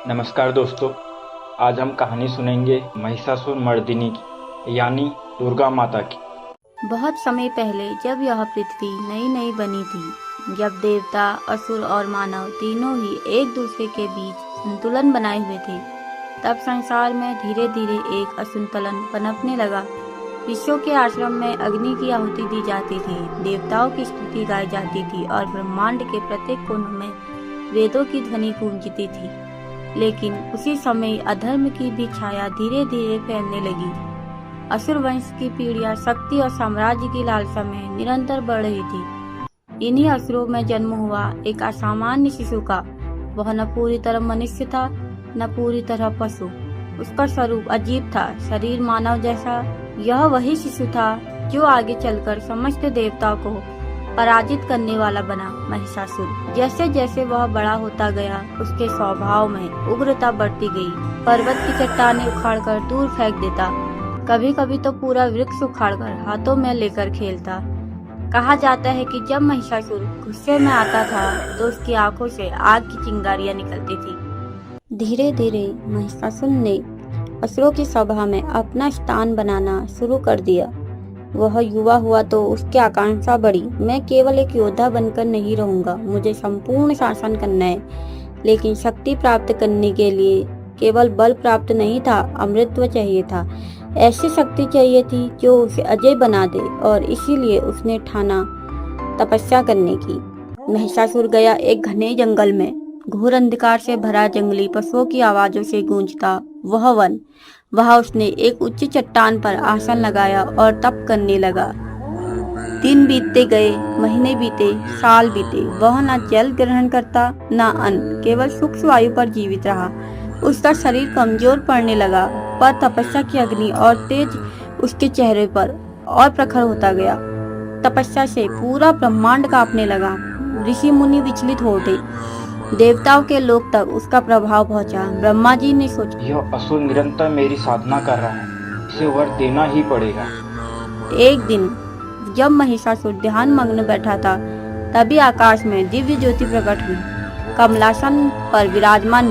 नमस्कार दोस्तों। आज हम कहानी सुनेंगे महिषासुर मर्दिनी की, यानी दुर्गा माता की। बहुत समय पहले जब यह पृथ्वी नई नई बनी थी, जब देवता, असुर और मानव तीनों ही एक दूसरे के बीच संतुलन बनाए हुए थे, तब संसार में धीरे धीरे एक असंतुलन पनपने लगा। ऋषियों के आश्रम में अग्नि की आहुति दी जाती थी, देवताओं की स्तुति गाई जाती थी और ब्रह्मांड के प्रत्येक कोनों में वेदों की ध्वनि गूंजती थी। लेकिन उसी समय अधर्म की भी छाया धीरे धीरे फैलने लगी। असुर वंश की पीढ़ियां शक्ति और साम्राज्य की लालसा में निरंतर बढ़ रही थी। इन्हीं असुरों में जन्म हुआ एक असामान्य शिशु का। वह न पूरी तरह मनुष्य था, न पूरी तरह पशु। उसका स्वरूप अजीब था, शरीर मानव जैसा। यह वही शिशु था जो आगे चलकर समस्त देवताओं को पराजित करने वाला बना, महिषासुर। जैसे जैसे वह बड़ा होता गया, उसके स्वभाव में उग्रता बढ़ती गई। पर्वत की चट्टानें उखाड़कर दूर फेंक देता, कभी कभी तो पूरा वृक्ष उखाड़कर हाथों में लेकर खेलता। कहा जाता है कि जब महिषासुर गुस्से में आता था तो उसकी आंखों से आग की चिंगारियां निकलती थी। धीरे धीरे महिषासुर ने असुरों की सभा में अपना स्थान बनाना शुरू कर दिया। वह युवा हुआ तो उसकी आकांक्षा बढ़ी। मैं केवल एक योद्धा बनकर नहीं रहूंगा, मुझे संपूर्ण शासन करना है। लेकिन शक्ति प्राप्त करने के लिए केवल बल प्राप्त नहीं था, अमृतत्व चाहिए था। ऐसी शक्ति चाहिए थी जो उसे अजय बना दे, और इसीलिए उसने ठाना तपस्या करने की। महिषासुर गया एक घने जंगल में। घोर अंधकार से भरा जंगली पशुओं की आवाजों से गूंजता वह वन। वहां उसने एक ऊंची चट्टान पर आसन लगाया और तप करने लगा। दिन बीतते गए, महीने बीते, साल बीते। वह न जल ग्रहण करता, न अन्न, केवल सूक्ष्म वायु पर जीवित रहा। उसका शरीर कमजोर पड़ने लगा, पर तपस्या की अग्नि और तेज उसके चेहरे पर और प्रखर होता गया। तपस्या से पूरा ब्रह्मांड कांपने लगा। ऋषि मुनि विचलित हो उठे। देवताओं के लोक तक उसका प्रभाव पहुंचा। ब्रह्मा जी ने सोचा, यह असुर निरंतर मेरी साधना कर रहा है, इसे वर देना ही पड़ेगा। एक दिन जब महिषासुर ध्यान मग्न बैठा था, तभी आकाश में दिव्य ज्योति प्रकट हुई। कमलासन पर विराजमान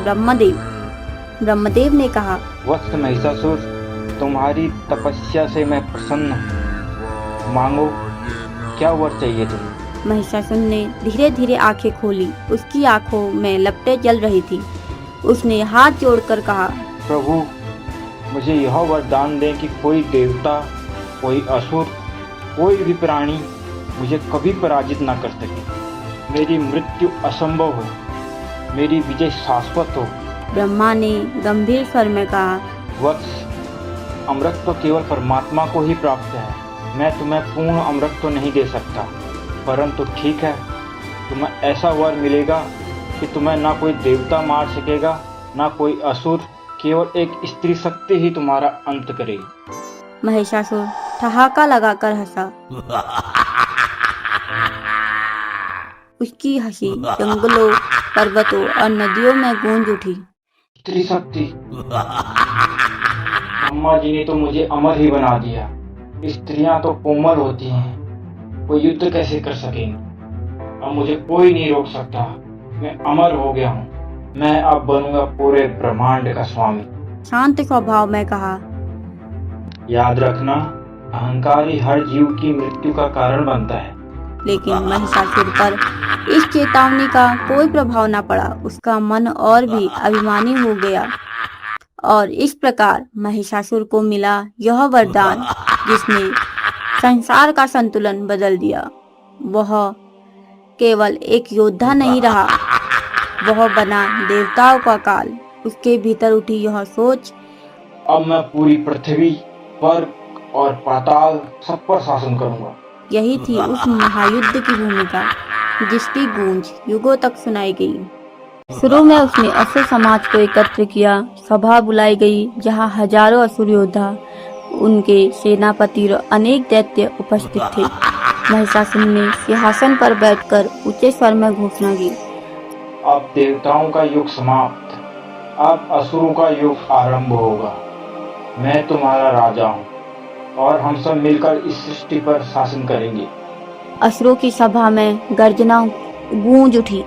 ब्रह्मदेव ने कहा, वत्स महिषासुर, तुम्हारी तपस्या से मैं प्रसन्न हूँ। मांगो, क्या वर चाहिए तुम्हें? महिषासुर ने धीरे धीरे आंखें खोली। उसकी आंखों में लपटें जल रही थी। उसने हाथ जोड़कर कहा, प्रभु, मुझे यह वरदान दें कि कोई देवता, कोई असुर, कोई भी प्राणी मुझे कभी पराजित न कर सके। मेरी मृत्यु असंभव हो, मेरी विजय शाश्वत हो। ब्रह्मा ने गंभीर स्वर में कहा, वत्स, अमृत तो केवल परमात्मा को ही प्राप्त है। मैं तुम्हें पूर्ण अमृत तो नहीं दे सकता, परंतु ठीक है, तुम्हें ऐसा वर मिलेगा कि तुम्हें ना कोई देवता मार सकेगा, ना कोई असुर। केवल एक स्त्री शक्ति ही तुम्हारा अंत करेगी। महिषासुर ठहाका लगाकर हंसा। उसकी हंसी जंगलों, पर्वतों और नदियों में गूंज उठी। स्त्री शक्ति? ब्रह्मा जी ने तो मुझे अमर ही बना दिया। स्त्रियां तो कोमल होती हैं, वो युद्ध कैसे कर सकेंगे? अब मुझे कोई नहीं रोक सकता। मैं अमर हो गया हूँ। मैं अब बनूंगा पूरे ब्रह्मांड का स्वामी। शांत स्वभाव में कहा, याद रखना, अहंकार ही हर जीव की मृत्यु का कारण बनता है। लेकिन महिषासुर पर इस चेतावनी का कोई प्रभाव न पड़ा। उसका मन और भी अभिमानी हो गया, और इस प्रकार महिषासुर को मिला यह वरदान जिसने संसार का संतुलन बदल दिया। वह केवल एक योद्धा नहीं रहा, वह बना देवताओं का काल। उसके भीतर उठी यह सोच, अब मैं पूरी पृथ्वी, स्वर्ग और पाताल सब पर शासन करूंगा। यही थी उस महायुद्ध की भूमिका जिसकी गूंज युगों तक सुनाई गई। शुरू में उसने असुर समाज को एकत्र किया। सभा बुलाई गई जहां हजारों असुर योद्धा, उनके सेनापति और अनेक दैत्य उपस्थित थे। महिषासुर ने सिंहासन पर बैठकर ऊंचे स्वर में घोषणा की, अब देवताओं का युग समाप्त, अब असुरों का युग आरंभ होगा। मैं तुम्हारा राजा हूँ और हम सब मिलकर इस सृष्टि पर शासन करेंगे। असुरों की सभा में गर्जना गूंज उठी।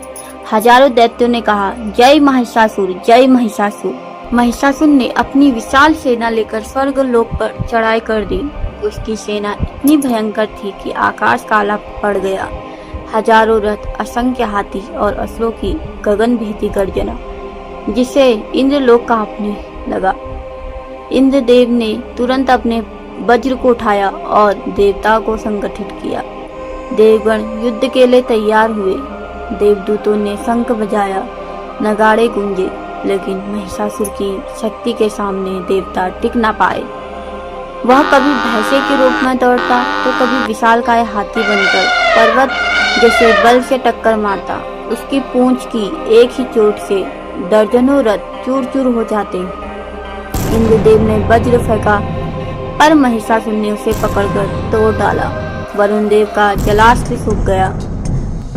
हजारों दैत्यों ने कहा, जय महिषासुर, जय महिषासुर। महिषासुर ने अपनी विशाल सेना लेकर स्वर्ग लोक पर चढ़ाई कर दी। उसकी सेना इतनी भयंकर थी कि आकाश काला पड़ गया। हजारों रथ, असंख्य हाथी और असुरों की गगन भेदी गर्जना, जिसे इंद्रलोक कांपने लगा। इंद्रदेव ने तुरंत अपने वज्र को उठाया और देवताओं को संगठित किया। देवगण युद्ध के लिए तैयार हुए। देवदूतों ने शंख बजाया, नगाड़े गूंजे, लेकिन महिषासुर की शक्ति के सामने देवता टिक न पाए। वह कभी भैंसे के रूप में दौड़ता तो कभी विशालकाय हाथी बनकर पर्वत जैसे बल से टक्कर मारता। उसकी पूंछ की एक ही चोट से दर्जनों रथ चूर चूर हो जाते। इंद्रदेव ने वज्र फेंका, पर महिषासुर ने उसे पकड़कर तोड़ डाला। वरुण देव का जलास्त्र सूख गया।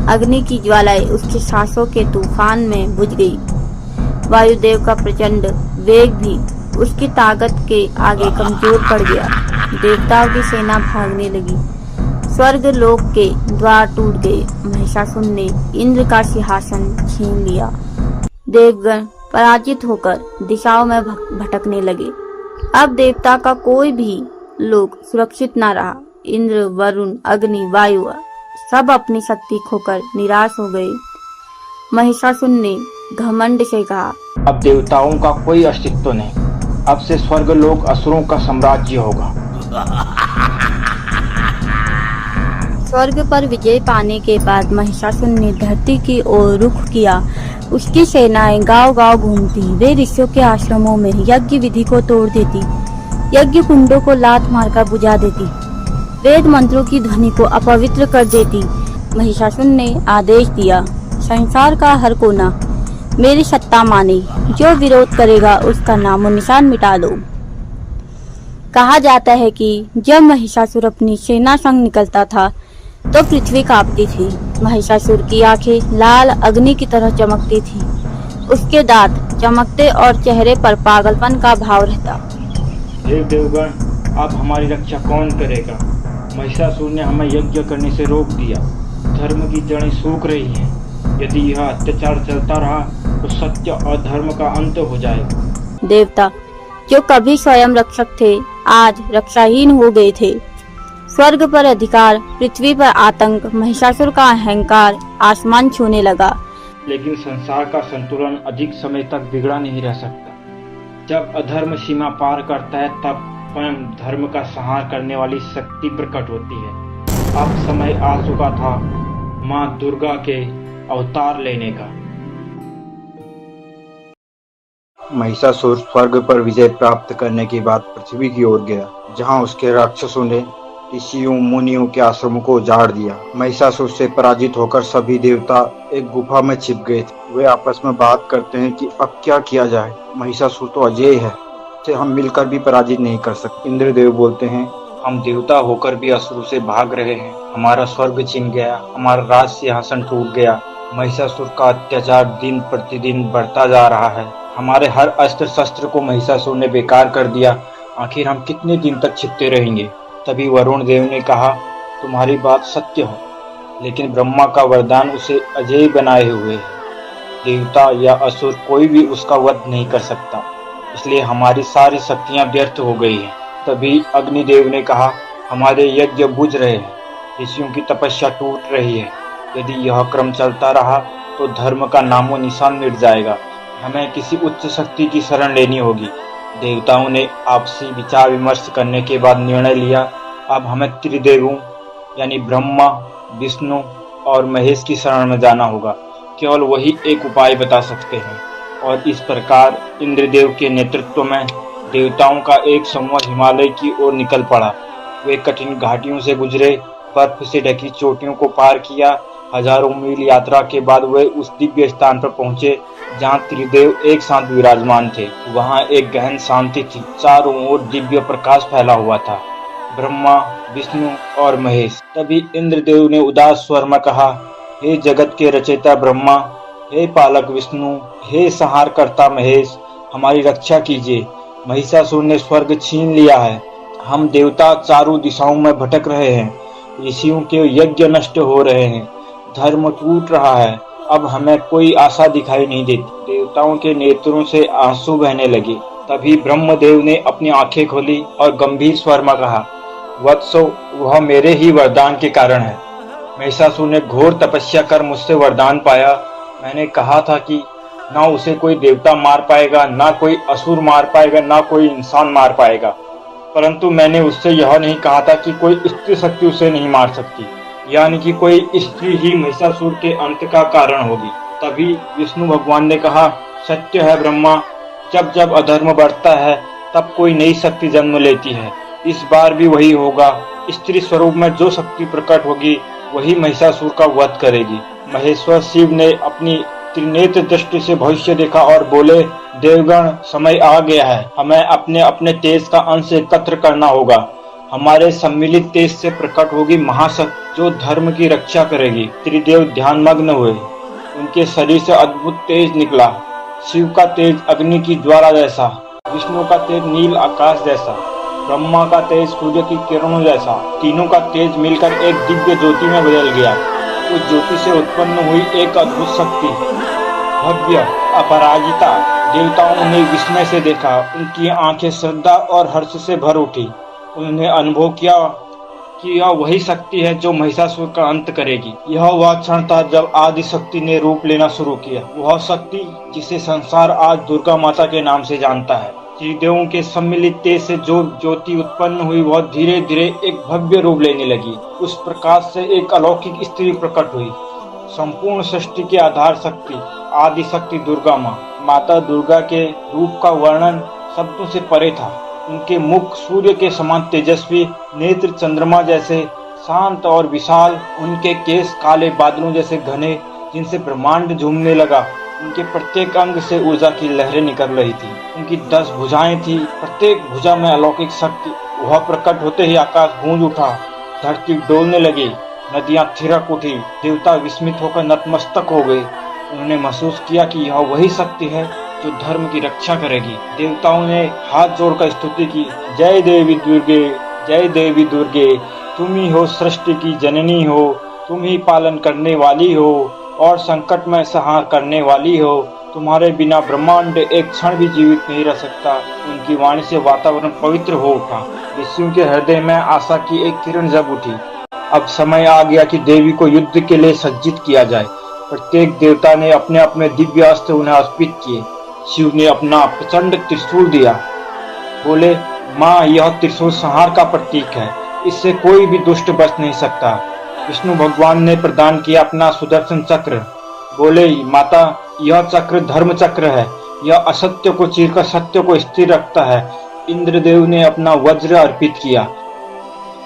अग्नि की ज्वालाएं उसके सांसों के तूफान में बुझ गई। वायुदेव का प्रचंड वेग भी उसकी ताकत के आगे कमजोर पड़ गया। देवताओं की सेना भागने लगी। स्वर्ग लोक के द्वार टूट गए। महिषासुर ने इंद्र का सिंहासन छीन लिया। देवगण पराजित होकर दिशाओं में भटकने लगे। अब देवता का कोई भी लोक सुरक्षित न रहा। इंद्र, वरुण, अग्नि, वायु सब अपनी शक्ति खोकर निराश हो गए। महिषासुर ने घमंड से कहा, अब देवताओं का कोई अस्तित्व नहीं। अब से स्वर्ग लोक असुरों का साम्राज्य होगा। स्वर्ग पर विजय पाने के बाद महिषासुर ने धरती की ओर रुख किया। उसकी सेनाएं गांव-गांव घूमती। वे ऋषियों के आश्रमों में यज्ञ विधि को तोड़ देती, यज्ञ कुंडों को लात मारकर बुझा देती, वेद मंत्रों की ध्वनि को अपवित्र कर देती। महिषासुर ने आदेश दिया, संसार का हर कोना मेरी सत्ता माने। जो विरोध करेगा उसका नामो निशान मिटा दो। कहा जाता है कि जब महिषासुर अपनी सेना संग निकलता था तो पृथ्वी कांपती थी। महिषासुर की आंखें लाल अग्नि की तरह चमकती थी। उसके दांत चमकते और चेहरे पर पागलपन का भाव रहता। हे देवगण, अब हमारी रक्षा कौन करेगा? महिषासुर ने हमें यज्ञ करने से रोक दिया। धर्म की जड़ें सूख रही हैं। यदि यह अत्याचार चलता रहा तो सत्य और धर्म का अंत हो जाएगा। देवता जो कभी स्वयं रक्षक थे, आज रक्षाहीन हो गए थे। स्वर्ग पर अधिकार, पृथ्वी पर आतंक, महिषासुर का अहंकार आसमान छूने लगा। लेकिन संसार का संतुलन अधिक समय तक बिगड़ा नहीं रह सकता। जब अधर्म सीमा पार करता है तब स्वयं धर्म का संहार करने वाली शक्ति प्रकट होती है। अब समय आ चुका था माँ दुर्गा के अवतार लेने का। महिषासुर स्वर्ग पर विजय प्राप्त करने के बाद पृथ्वी की ओर गया, जहां उसके राक्षसों ने ऋषियों मुनियों के आश्रमों को उजाड़ दिया। महिषासुर से पराजित होकर सभी देवता एक गुफा में छिप गए थे। वे आपस में बात करते हैं कि अब क्या किया जाए। महिषासुर तो अजेय है, उसे हम मिलकर भी पराजित नहीं कर सकते। इंद्रदेव बोलते हैं, हम देवता होकर भी असुरों से भाग रहे हैं। हमारा स्वर्ग छिन गया, हमारा राज सिंहासन टूट गया। महिषासुर का अत्याचार दिन प्रतिदिन बढ़ता जा रहा है। हमारे हर अस्त्र शस्त्र को महिषासुर ने बेकार कर दिया। आखिर हम कितने दिन तक छिपते रहेंगे? तभी वरुण देव ने कहा, तुम्हारी बात सत्य है, लेकिन ब्रह्मा का वरदान उसे अजेय बनाए हुए है। देवता या असुर कोई भी उसका वध नहीं कर सकता, इसलिए हमारी सारी शक्तियां व्यर्थ हो गई हैं। तभी अग्निदेव ने कहा, हमारे यज्ञ बुझ रहे हैं, ऋषियों की तपस्या टूट रही है। यदि यह क्रम चलता रहा तो धर्म का नामो निशान मिट जाएगा। हमें किसी उच्च शक्ति की शरण लेनी होगी। देवताओं ने आपसी विचार विमर्श करने के बाद निर्णय लिया, अब हमें त्रिदेवों यानी ब्रह्मा, विष्णु और महेश की शरण में जाना होगा। केवल वही एक उपाय बता सकते हैं। और इस प्रकार इंद्रदेव के नेतृत्व में देवताओं का एक समूह हिमालय की ओर निकल पड़ा। वे कठिन घाटियों से गुजरे, बर्फ से ढकी चोटियों को पार किया। हजारों मील यात्रा के बाद वे उस दिव्य स्थान पर पहुंचे जहां त्रिदेव एक साथ विराजमान थे। वहां एक गहन शांति थी। चारों ओर दिव्य प्रकाश फैला हुआ था। ब्रह्मा, विष्णु और महेश। तभी इंद्रदेव ने उदास स्वर में कहा, हे जगत के रचयिता ब्रह्मा, हे पालक विष्णु, हे संहारकर्ता महेश, हमारी रक्षा कीजिए। महिषासुर ने स्वर्ग छीन लिया है। हम देवता चारों दिशाओं में भटक रहे हैं। ऋषियों के यज्ञ नष्ट हो रहे हैं। धर्म टूट रहा है। अब हमें कोई आशा दिखाई नहीं देती। देवताओं के नेत्रों से आंसू बहने लगे। तभी ब्रह्मदेव ने अपनी आंखें खोली और गंभीर स्वर में कहा, वत्सो, वह मेरे ही वरदान के कारण है। महिषासुर ने घोर तपस्या कर मुझसे वरदान पाया। मैंने कहा था कि ना उसे कोई देवता मार पाएगा, ना कोई असुर मार पाएगा, ना कोई इंसान मार पाएगा। परंतु मैंने उससे यह नहीं कहा था कि कोई स्त्री शक्ति उसे नहीं मार सकती, यानी कि कोई स्त्री ही महिषासुर के अंत का कारण होगी। तभी विष्णु भगवान ने कहा, सत्य है ब्रह्मा, जब जब अधर्म बढ़ता है तब कोई नई शक्ति जन्म लेती है। इस बार भी वही होगा। स्त्री स्वरूप में जो शक्ति प्रकट होगी वही महिषासुर का वध करेगी। महेश्वर शिव ने अपनी त्रिनेत्र दृष्टि से भविष्य देखा और बोले, देवगण, समय आ गया है। हमें अपने अपने तेज का अंश एकत्र करना होगा। हमारे सम्मिलित तेज से प्रकट होगी महाशक्ति जो धर्म की रक्षा करेगी। त्रिदेव ध्यानमग्न हुए। उनके शरीर से अद्भुत तेज निकला। शिव का तेज अग्नि की ज्वाला जैसा, विष्णु का तेज नील आकाश जैसा, ब्रह्मा का तेज सूर्य की किरणों जैसा। तीनों का तेज मिलकर एक दिव्य ज्योति में बदल गया। उस ज्योति से उत्पन्न हुई एक अद्भुत शक्ति, भव्य, अपराजिता। देवताओं ने विस्मय से देखा। उनकी आंखें श्रद्धा और हर्ष से भर उठी। उन्होंने अनुभव किया कि यह वही शक्ति है जो महिषासुर का अंत करेगी। यह वह क्षण था जब आदि शक्ति ने रूप लेना शुरू किया। वह शक्ति जिसे संसार आज दुर्गा माता के नाम से जानता है। त्रिदेवों के सम्मिलित तेज से जो ज्योति उत्पन्न हुई वह धीरे धीरे एक भव्य रूप लेने लगी। उस प्रकाश से एक अलौकिक स्त्री प्रकट हुई, संपूर्ण सृष्टि के आधार शक्ति, आदि शक्ति दुर्गा माँ। माता दुर्गा के रूप का वर्णन शब्दों से परे था। उनके मुख सूर्य के समान तेजस्वी, नेत्र चंद्रमा जैसे शांत और विशाल, उनके केस काले बादलों जैसे घने जिनसे ब्रह्मांड झूमने लगा। उनके प्रत्येक अंग से ऊर्जा की लहरें निकल रही थी। उनकी 10 भुजाएं थी, प्रत्येक भुजा में अलौकिक शक्ति। वह प्रकट होते ही आकाश गूंज उठा, धरती डोलने लगी, नदियां थिरक उठी। देवता विस्मित होकर नतमस्तक हो गए। उन्होंने महसूस किया कि यह वही शक्ति है जो धर्म की रक्षा करेगी। देवताओं ने हाथ जोड़कर स्तुति की, जय देवी दुर्गे, जय देवी दुर्गे, तुम ही हो सृष्टि की जननी हो, तुम ही पालन करने वाली हो और संकट में सहार करने वाली हो। तुम्हारे बिना ब्रह्मांड एक क्षण भी जीवित नहीं रह सकता। उनकी वाणी से वातावरण पवित्र हो उठा। ऋषियों के हृदय में आशा की एक किरण जग उठी। अब समय आ गया कि देवी को युद्ध के लिए सज्जित किया जाए। प्रत्येक देवता ने अपने अपने दिव्य अस्त्र उन्हें अर्पित किए। शिव ने अपना प्रचंड त्रिशूल दिया। बोले, माँ, यह त्रिशूल संहार का प्रतीक है, इससे कोई भी दुष्ट बच नहीं सकता। विष्णु भगवान ने प्रदान किया अपना सुदर्शन चक्र। बोले, माता, यह चक्र धर्म चक्र है, यह असत्य को चीरकर सत्य को स्थिर रखता है। इंद्रदेव ने अपना वज्र अर्पित किया,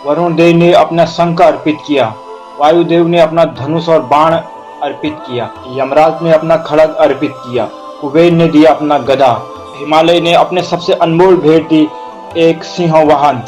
वरुण देव ने अपना शंख अर्पित किया, वायुदेव ने अपना धनुष और बाण अर्पित किया, यमराज ने अपना खड्ग अर्पित किया, कुबेर ने दिया अपना गदा, हिमालय ने अपने सबसे अनमोल भेंट दी, एक सिंह वाहन।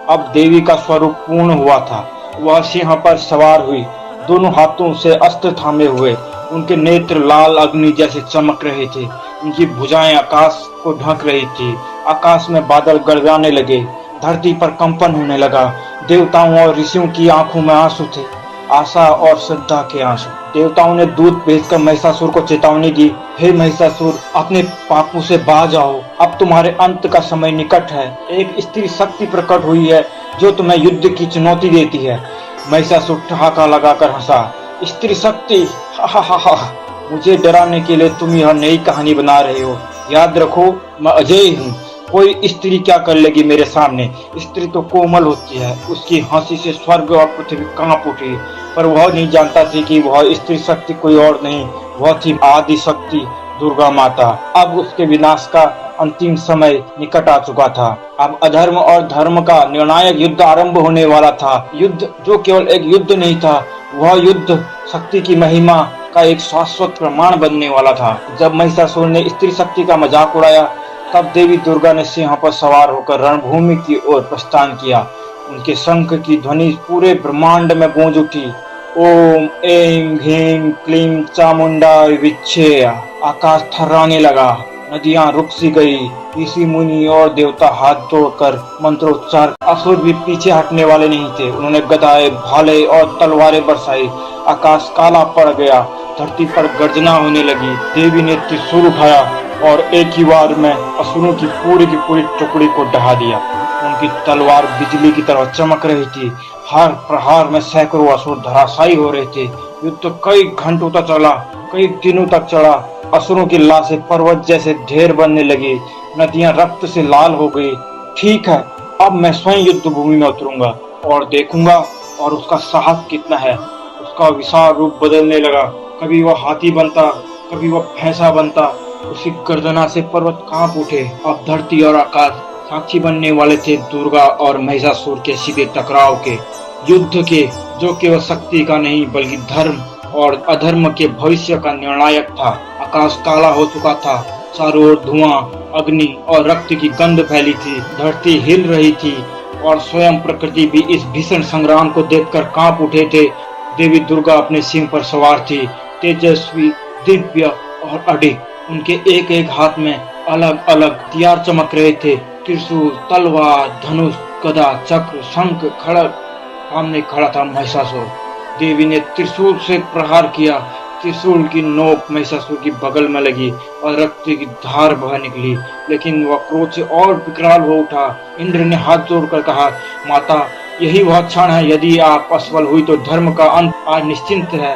अब देवी का स्वरूप पूर्ण हुआ था। वह सिंह पर सवार हुई, दोनों हाथों से अस्त्र थामे हुए। उनके नेत्र लाल अग्नि जैसे चमक रहे थे। उनकी भुजाएं आकाश को ढक रही थी। आकाश में बादल गड़गड़ाने लगे, धरती पर कंपन होने लगा। देवताओं और ऋषियों की आंखों में आंसू थे, आशा और श्रद्धा के आंसू। देवताओं ने दूत भेजकर महिषासुर को चेतावनी दी, हे महिषासुर, अपने पापों से बाज आओ, अब तुम्हारे अंत का समय निकट है। एक स्त्री शक्ति प्रकट हुई है जो तुम्हें युद्ध की चुनौती देती है। महिषासुर ठहाका लगाकर हंसा, स्त्री शक्ति, हा हा हा हा, मुझे डराने के लिए तुम यह नई कहानी बना रहे हो। याद रखो, मैं अजय हूँ। कोई स्त्री क्या कर लेगी मेरे सामने? स्त्री तो कोमल होती है। उसकी हंसी से स्वर्ग और पृथ्वी कांप उठी। पर वह नहीं जानता थी कि वह स्त्री शक्ति कोई और नहीं, वह थी आदि शक्ति दुर्गा माता। अब उसके विनाश का अंतिम समय निकट आ चुका था। अब अधर्म और धर्म का निर्णायक युद्ध आरंभ होने वाला था। युद्ध जो केवल एक युद्ध नहीं था, वह युद्ध शक्ति की महिमा का एक शाश्वत प्रमाण बनने वाला था। जब महिषासुर ने स्त्री शक्ति का मजाक उड़ाया, तब देवी दुर्गा ने सिंह पर सवार होकर रणभूमि की ओर प्रस्थान किया। उनके शंख की ध्वनि पूरे ब्रह्मांड में गूंज उठी। ओम ऐं ह्रीं क्लीं चामुंडाय विच्छेय। आकाश थर्राने लगा, नदियां रुक सी गई। ऋषि मुनि और देवता हाथ जोड़कर मंत्रोच्चार। असुर भी पीछे हटने वाले नहीं थे। उन्होंने गदाएं, भाले और तलवारें बरसाई। आकाश काला पड़ गया। धरती पर गर्जना होने लगी। देवी ने त्रिशूल उठाया और एक ही बार में असुरों की पूरी टुकड़ी को ढहा दिया। उनकी तलवार बिजली की तरह चमक रही थी। हर प्रहार में सैकड़ों असुर धराशायी हो रहे थे। युद्ध कई घंटों तक चला, कई दिनों तक चला। असुरों की लाशें पर्वत जैसे ढेर बनने लगी। नदियां रक्त से लाल हो गई। ठीक है, अब मैं स्वयं युद्ध भूमि में उतरूंगा और देखूंगा और उसका साहस कितना है। उसका विशाल रूप बदलने लगा। कभी वह हाथी बनता, कभी वह भैंसा बनता। उसी गर्जना से पर्वत कांप उठे। अब धरती और आकाश साक्षी बनने वाले थे दुर्गा और महिषासुर के सीधे टकराव के, युद्ध के, जो केवल शक्ति का नहीं बल्कि धर्म और अधर्म के भविष्य का निर्णायक था। आकाश काला हो चुका था। चारों ओर धुआं, अग्नि और रक्त की गंध फैली थी। धरती हिल रही थी और स्वयं प्रकृति भी इस भीषण संग्राम को देखकर कांप उठे थे। देवी दुर्गा अपने सिंह पर सवार थी, तेजस्वी, दिव्य और अडिग। उनके एक एक हाथ में अलग अलग हथियार चमक रहे थे। त्रिशूल, तलवार, धनुष, गदा, चक्र, शंख, खड़ग। सामने खड़ा था महिषासुर। देवी ने त्रिशूल से प्रहार किया। त्रिशूल की नोक महिषासुर की बगल में लगी और रक्त की धार बह निकली। लेकिन वह क्रोध से और विकराल हो उठा। इंद्र ने हाथ जोड़कर कहा, माता, यही वह क्षण है। यदि आप असफल हुई तो धर्म का अंत आज निश्चिंत है।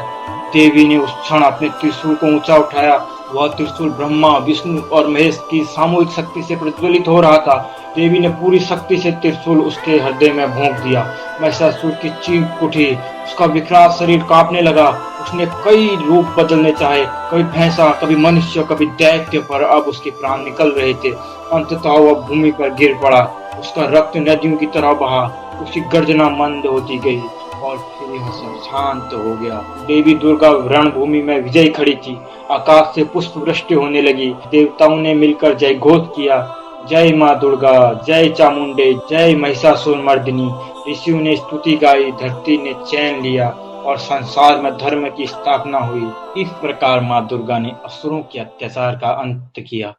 देवी ने उस क्षण अपने त्रिशूल को ऊंचा उठाया। वह त्रिशूल ब्रह्मा, विष्णु और महेश की सामूहिक शक्ति से प्रज्वलित हो रहा था। देवी ने पूरी शक्ति से त्रिशूल उसके हृदय में भोंक दिया। महिषासुर की चीख उठी। उसका विकराल शरीर कांपने लगा। उसने कई रूप बदलने चाहे, कभी भैंसा, कभी मनुष्य, कभी दैत्य, पर अब उसके प्राण निकल रहे थे। अंततः वह भूमि पर गिर पड़ा। उसका रक्त नदियों की तरह बहा। उसकी गर्जना मंद होती गई और फिर यह सब शांत हो गया। देवी दुर्गा रणभूमि में विजयी खड़ी थी। आकाश से पुष्प वृष्टि होने लगी। देवताओं ने मिलकर जय घोष किया, जय माँ दुर्गा, जय चामुंडे, जय महिषासुर मर्दिनी। ऋषियों ने स्तुति गाई, धरती ने चैन लिया और संसार में धर्म की स्थापना हुई। इस प्रकार माँ दुर्गा ने असुरों के अत्याचार का अंत किया।